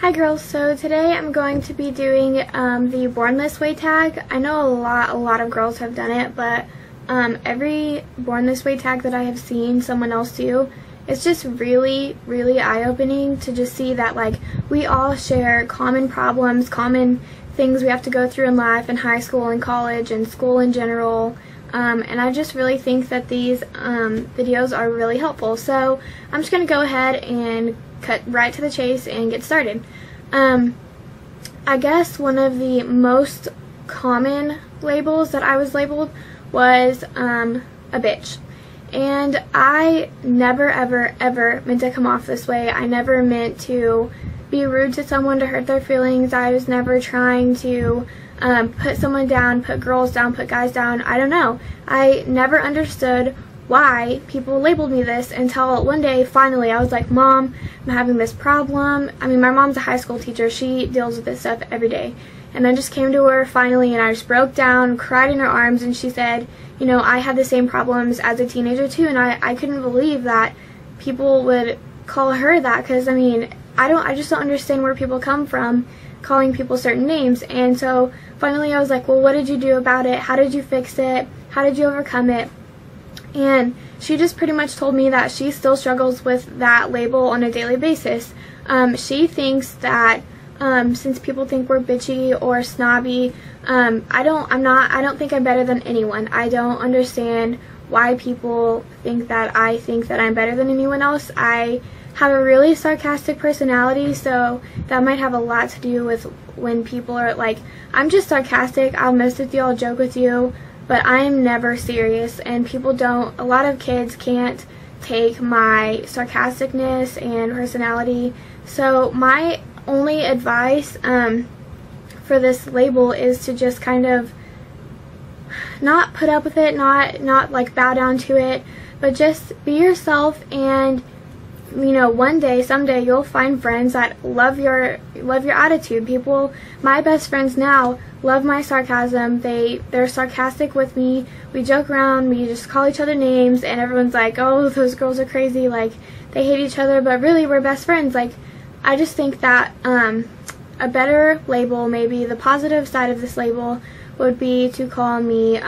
Hi girls, so today I'm going to be doing the Born This Way tag. I know a lot of girls have done it, but every Born This Way tag that I have seen someone else do, it's just really eye-opening to just see that like we all share common problems, common things we have to go through in life, in high school and college and school in general. And I just really think that these videos are really helpful. So I'm just going to go ahead and cut right to the chase and get started. I guess one of the most common labels that I was labeled was a bitch. And I never ever meant to come off this way. I never meant to be rude to someone, to hurt their feelings. I was never trying to put someone down, put girls down, put guys down. I don't know. I never understood why people labeled me this until one day finally I was like, Mom, I'm having this problem. I mean, my mom's a high school teacher. She deals with this stuff every day. And I just came to her finally and I just broke down, cried in her arms, and she said, you know, I had the same problems as a teenager too, and I couldn't believe that people would call her that, because I mean, I just don't understand where people come from calling people certain names. And so finally I was like, well, what did you do about it? How did you fix it? How did you overcome it? And she just pretty much told me that she still struggles with that label on a daily basis. She thinks that since people think we're bitchy or snobby, I don't think I'm better than anyone. I don't understand why people think that I think that I'm better than anyone else. I have a really sarcastic personality, so that might have a lot to do with when people are like, I'm just sarcastic, I'll mess with you, I'll joke with you, but I am never serious. And people don't, a lot of kids can't take my sarcasticness and personality. So my only advice for this label is to just kind of not put up with it, not like bow down to it, but just be yourself. And you know, one day, someday, you'll find friends that love your attitude. People, my best friends now, love my sarcasm. They're sarcastic with me. We joke around. We just call each other names, and everyone's like, "Oh, those girls are crazy. Like, they hate each other." But really, we're best friends. Like, I just think that a better label, maybe the positive side of this label, would be to call me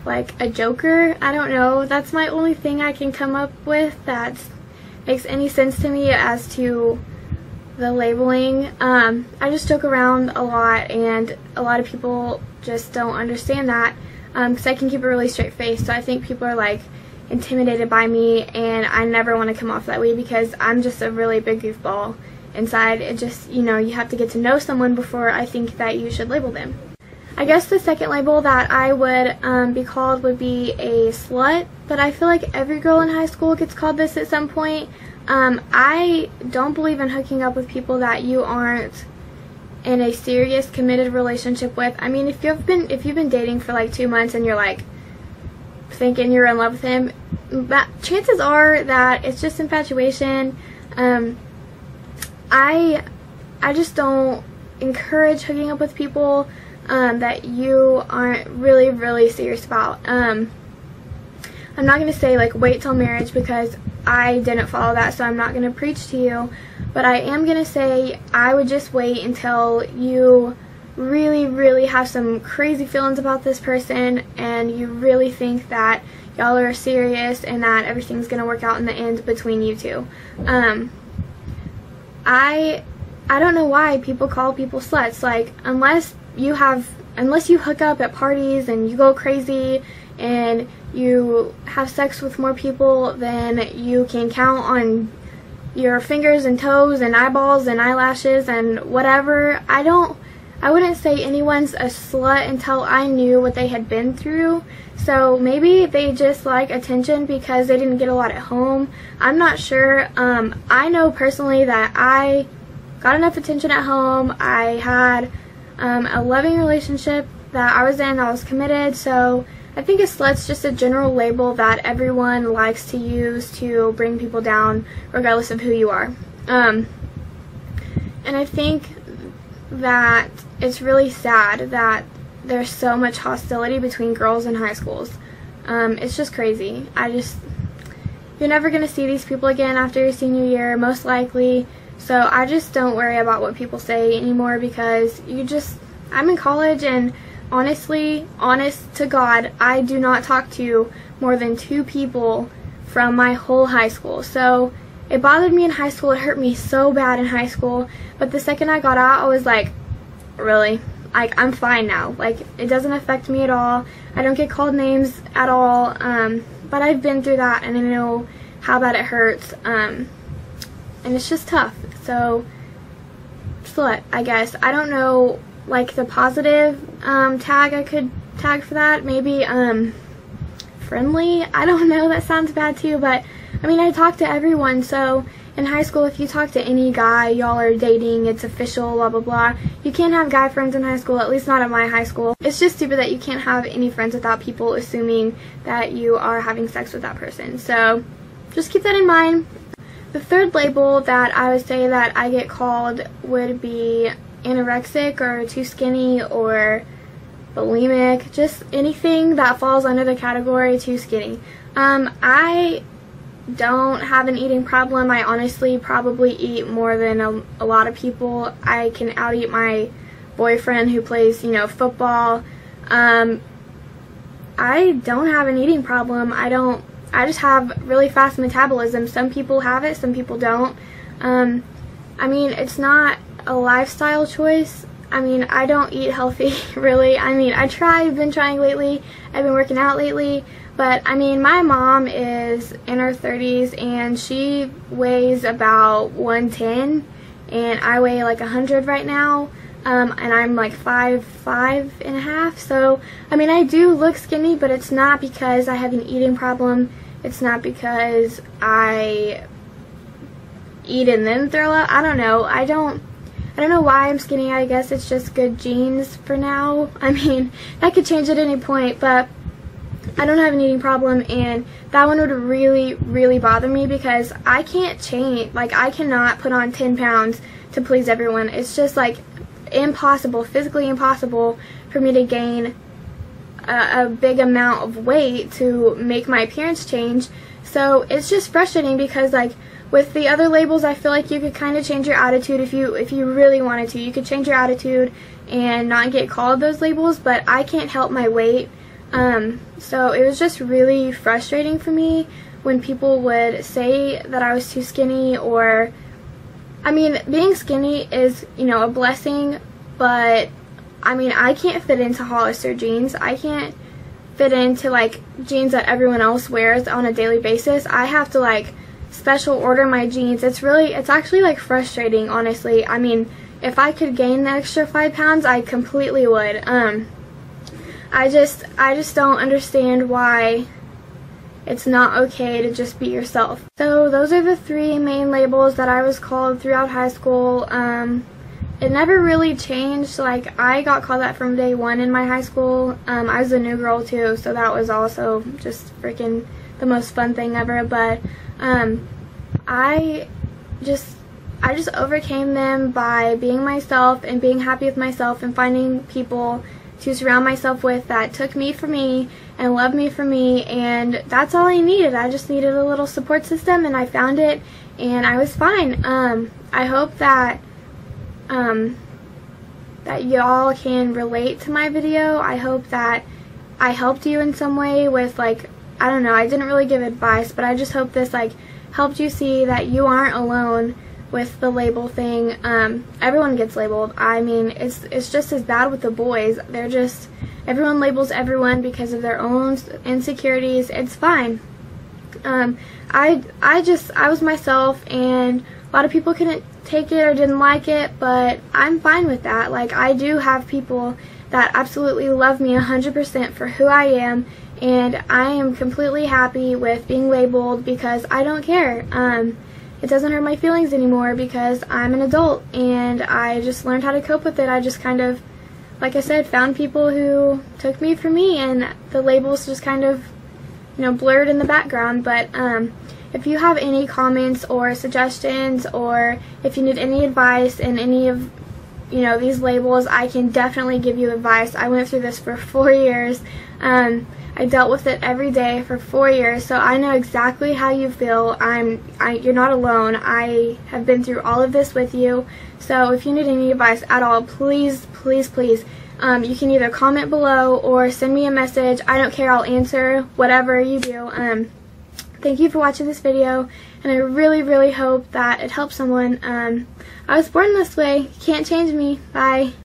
like a joker. I don't know. That's my only thing I can come up with that makes any sense to me as to the labeling. I just joke around a lot, and a lot of people just don't understand that because I can keep a really straight face. So I think people are like intimidated by me, and I never want to come off that way because I'm just a really big goofball inside. It just, you know, you have to get to know someone before I think that you should label them. I guess the second label that I would be called would be a slut, but I feel like every girl in high school gets called this at some point. I don't believe in hooking up with people that you aren't in a serious, committed relationship with. I mean, if you've been dating for like 2 months and you're like thinking you're in love with him, chances are that it's just infatuation. I just don't encourage hooking up with people that you aren't really serious about. I'm not going to say like wait till marriage because I didn't follow that, so I'm not going to preach to you, but I am going to say I would just wait until you really have some crazy feelings about this person and you really think that y'all are serious and that everything's going to work out in the end between you two. I don't know why people call people sluts. Like, unless you hook up at parties and you go crazy and you have sex with more people than you can count on your fingers and toes and eyeballs and eyelashes and whatever, I wouldn't say anyone's a slut until I knew what they had been through. So maybe they just like attention because they didn't get a lot at home. I'm not sure. I know personally that I got enough attention at home. I had a loving relationship that I was in, I was committed, so I think a slut's just a general label that everyone likes to use to bring people down regardless of who you are. And I think that it's really sad that there's so much hostility between girls in high schools. It's just crazy. You're never going to see these people again after your senior year, most likely. So I just don't worry about what people say anymore, because I'm in college, and honestly, honest to God, I do not talk to more than 2 people from my whole high school. So it bothered me in high school. It hurt me so bad in high school. But the second I got out, I was like, really? Like, I'm fine now. Like, it doesn't affect me at all. I don't get called names at all. But I've been through that, and I know how bad it hurts. And it's just tough. So, slut, I guess. I don't know, like, the positive tag I could tag for that. Maybe friendly. I don't know. That sounds bad too. But I mean, I talk to everyone. So in high school, if you talk to any guy, y'all are dating, it's official, blah blah blah. You can't have guy friends in high school, at least not at my high school. It's just stupid that you can't have any friends without people assuming that you are having sex with that person. So just keep that in mind. The third label that I would say that I get called would be anorexic, or too skinny, or bulimic, just anything that falls under the category too skinny. I don't have an eating problem. I honestly probably eat more than a lot of people. I can out eat my boyfriend who plays, football. I don't have an eating problem. I just have really fast metabolism. Some people have it, some people don't. I mean, it's not a lifestyle choice. I mean, I don't eat healthy, really. I mean, I've been trying lately. I've been working out lately. But, I mean, my mom is in her 30s, and she weighs about 110, and I weigh like 100 right now, and I'm like 5'5.5". So, I mean, I do look skinny, but it's not because I have an eating problem. It's not because I eat and then throw up. I don't know. I don't know why I'm skinny. I guess it's just good genes for now. I mean, that could change at any point, but I don't have an eating problem, and that one would really, really bother me, because I can't change. Like, I cannot put on 10 pounds to please everyone. It's just, like, impossible, physically impossible for me to gain a big amount of weight to make my appearance change. So it's just frustrating, because, like, with the other labels, I feel like you could kind of change your attitude if you really wanted to. You could change your attitude and not get called those labels, but I can't help my weight. So it was just really frustrating for me when people would say that I was too skinny, or, I mean, being skinny is, a blessing, but, I mean, I can't fit into Hollister jeans. I can't fit into, like, jeans that everyone else wears on a daily basis. I have to, like, special order my jeans. It's actually, like, frustrating, honestly. I mean, if I could gain the extra 5 pounds, I completely would. I just don't understand why it's not okay to just be yourself. So those are the 3 main labels that I was called throughout high school. It never really changed. Like, I got called that from day 1 in my high school. I was a new girl too, so that was also just freaking the most fun thing ever. But I just overcame them by being myself and being happy with myself, and finding people to surround myself with that took me for me and loved me for me, and that's all I needed. I just needed a little support system, and I found it, and I was fine. I hope that that y'all can relate to my video. I hope that I helped you in some way with, like, I don't know, I didn't really give advice, but I just hope this, like, helped you see that you aren't alone with the label thing. Everyone gets labeled. I mean, it's just as bad with the boys. Everyone labels everyone because of their own insecurities. It's fine. I was myself, and a lot of people couldn't take it or didn't like it, but I'm fine with that. Like, I do have people that absolutely love me 100% for who I am, and I am completely happy with being labeled, because I don't care. It doesn't hurt my feelings anymore, because I'm an adult, and I just learned how to cope with it. I just kind of, like I said, found people who took me for me, and the labels just kind of, blurred in the background. But if you have any comments or suggestions, or if you need any advice in any of, these labels, I can definitely give you advice. I went through this for 4 years. I dealt with it every day for 4 years, so I know exactly how you feel. You're not alone. I have been through all of this with you. So if you need any advice at all, please, please, please, you can either comment below or send me a message. I don't care. I'll answer whatever you do. Thank you for watching this video, and I really, really hope that it helps someone. I was born this way. You can't change me. Bye.